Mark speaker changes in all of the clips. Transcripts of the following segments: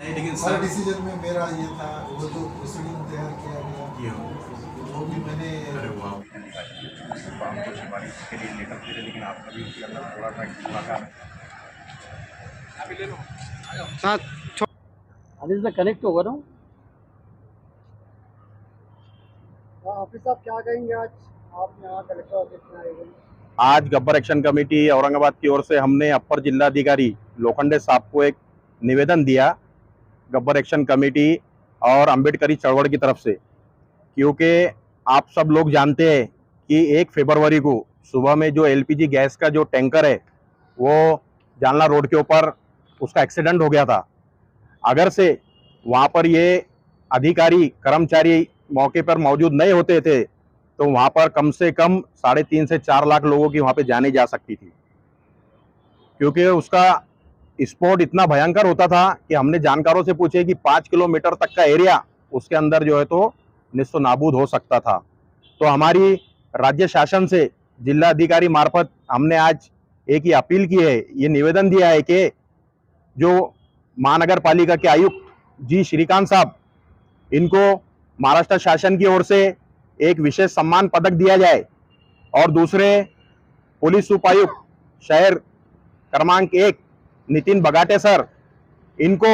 Speaker 1: नहीं, लेकिन
Speaker 2: हर
Speaker 1: sir
Speaker 2: decision में मेरा ये था, वो जो प्रोसीडिंग तैयार किया गया
Speaker 1: ये हो
Speaker 2: वो भी मैंने
Speaker 1: अरे वाह
Speaker 3: हम तो सिफारिश के लिए लेटर दे रहे, लेकिन आपका भी उसके अंदर थोड़ा सा इलाका
Speaker 4: हाँ अनिल से कनेक्ट होगा ना। ऑफिस साहब क्या कहेंगे आज आप यहाँ कलेक्टर ऑफिस में आए हुए?
Speaker 3: आज गब्बर एक्शन कमेटी औरंगाबाद की ओर से हमने अपर जिलाधिकारी लोखंडे साहब को एक निवेदन दिया गब्बर एक्शन कमेटी और अंबेडकरी चळवळ की तरफ से, क्योंकि आप सब लोग जानते हैं कि 1 फरवरी को सुबह में जो एलपीजी गैस का जो टैंकर है वो जालना रोड के ऊपर उसका एक्सीडेंट हो गया था। अगर से वहाँ पर ये अधिकारी कर्मचारी मौके पर मौजूद नहीं होते थे तो वहाँ पर कम से कम 3.5 से 4 लाख लोगों की वहाँ पे जाने जा सकती थी, क्योंकि उसका स्पॉट इतना भयंकर होता था कि हमने जानकारों से पूछे कि 5 किलोमीटर तक का एरिया उसके अंदर जो है तो निस्तो नाबूद हो सकता था। तो हमारी राज्य शासन से जिला अधिकारी मार्फत हमने आज एक ही अपील की है, ये निवेदन दिया है कि जो महानगर पालिका के आयुक्त जी श्रीकांत साहब, इनको महाराष्ट्र शासन की ओर से एक विशेष सम्मान पदक दिया जाए और दूसरे पुलिस उपायुक्त शहर क्रमांक 1 नितिन बगाटे सर, इनको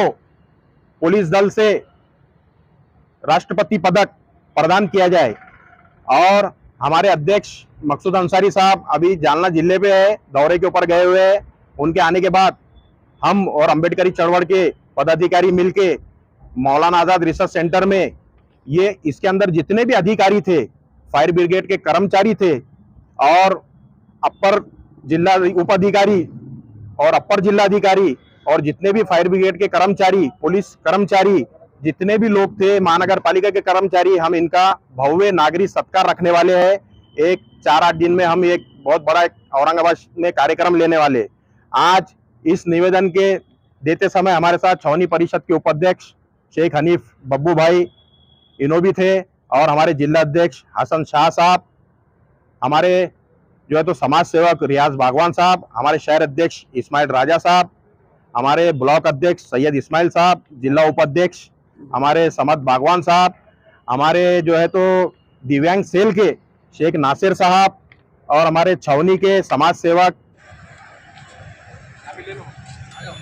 Speaker 3: पुलिस दल से राष्ट्रपति पदक प्रदान किया जाए। और हमारे अध्यक्ष मकसूद अंसारी साहब अभी जालना जिले पे है, दौरे के ऊपर गए हुए हैं। उनके आने के बाद हम और अंबेडकरी चळवळ के पदाधिकारी मिलके मौलाना आजाद रिसर्च सेंटर में ये इसके अंदर जितने भी अधिकारी थे, फायर ब्रिगेड के कर्मचारी थे और अपर जिला उपाधिकारी और अपर जिलाधिकारी और जितने भी फायर ब्रिगेड के कर्मचारी, पुलिस कर्मचारी, जितने भी लोग थे, महानगर पालिका के कर्मचारी, हम इनका भव्य नागरिक सत्कार रखने वाले हैं। एक 4-8 दिन में हम एक बहुत बड़ा औरंगाबाद में कार्यक्रम लेने वाले। आज इस निवेदन के देते समय हमारे साथ छावनी परिषद के उपाध्यक्ष शेख हनीफ बब्बू भाई इनो भी थे और हमारे जिला अध्यक्ष हसन शाह साहब, हमारे जो है तो समाज सेवक रियाज बागवान साहब, हमारे शहर अध्यक्ष इस्माइल राजा साहब, हमारे ब्लॉक अध्यक्ष सैयद इस्माइल साहब, जिला उपाध्यक्ष हमारे समद बागवान साहब, हमारे जो है तो दिव्यांग सेल के शेख नासिर साहब और हमारे छावनी के समाज सेवक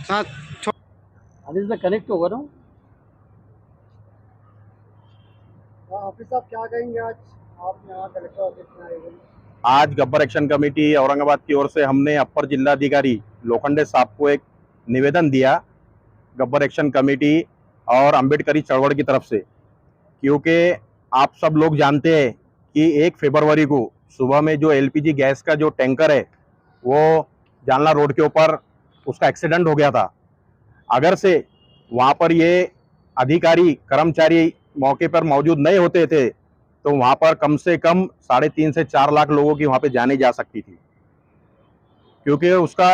Speaker 4: हाँ अनिल से कनेक्ट होगा ना। ऑफिस साहब क्या कहेंगे आज आप यहाँ कलेक्टर ऑफिस में आए हुए?
Speaker 3: आज गब्बर एक्शन कमेटी औरंगाबाद की ओर से हमने अपर जिलाधिकारी लोखंडे साहब को एक निवेदन दिया गब्बर एक्शन कमेटी और अंबेडकरी चळवळ की तरफ से, क्योंकि आप सब लोग जानते हैं कि 1 फरवरी को सुबह में जो एलपीजी गैस का जो टैंकर है वो जालना रोड के ऊपर उसका एक्सीडेंट हो गया था। अगर से वहाँ पर ये अधिकारी कर्मचारी मौके पर मौजूद नहीं होते थे तो वहाँ पर कम से कम 3.5 से 4 लाख लोगों की वहाँ पे जाने जा सकती थी, क्योंकि उसका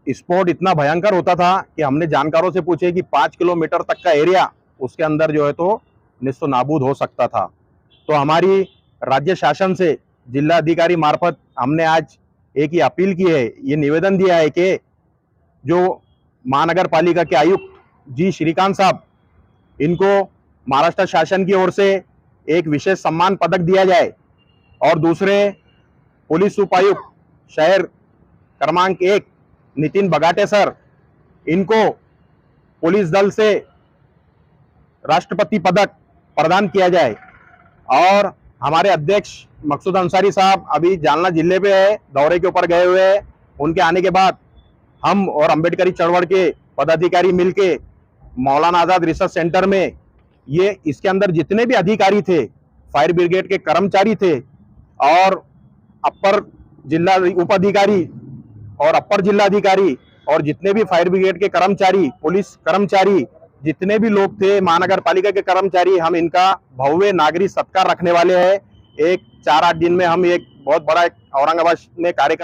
Speaker 3: स्पॉट इतना भयंकर होता था कि हमने जानकारों से पूछे कि 5 किलोमीटर तक का एरिया उसके अंदर जो है तो निस्तो नाबूद हो सकता था। तो हमारी राज्य शासन से जिला अधिकारी मार्फत हमने आज एक ही अपील की है, ये निवेदन दिया है कि जो महानगर पालिका के आयुक्त जी श्रीकांत साहब, इनको महाराष्ट्र शासन की ओर से एक विशेष सम्मान पदक दिया जाए और दूसरे पुलिस उपायुक्त शहर क्रमांक 1 नितिन बगाटे सर, इनको पुलिस दल से राष्ट्रपति पदक प्रदान किया जाए। और हमारे अध्यक्ष मकसूद अंसारी साहब अभी जालना जिले पे है, दौरे के ऊपर गए हुए हैं। उनके आने के बाद हम और अंबेडकरी चळवळ के पदाधिकारी मिलके मौलाना आजाद रिसर्च सेंटर में ये इसके अंदर जितने भी अधिकारी थे, फायर ब्रिगेड के कर्मचारी थे और अपर जिला उपाधिकारी और अपर जिलाधिकारी और जितने भी फायर ब्रिगेड के कर्मचारी, पुलिस कर्मचारी, जितने भी लोग थे, महानगर पालिका के कर्मचारी, हम इनका भव्य नागरिक सत्कार रखने वाले हैं। एक 4-8 दिन में हम एक बहुत बड़ा औरंगाबाद में कार्यक्रम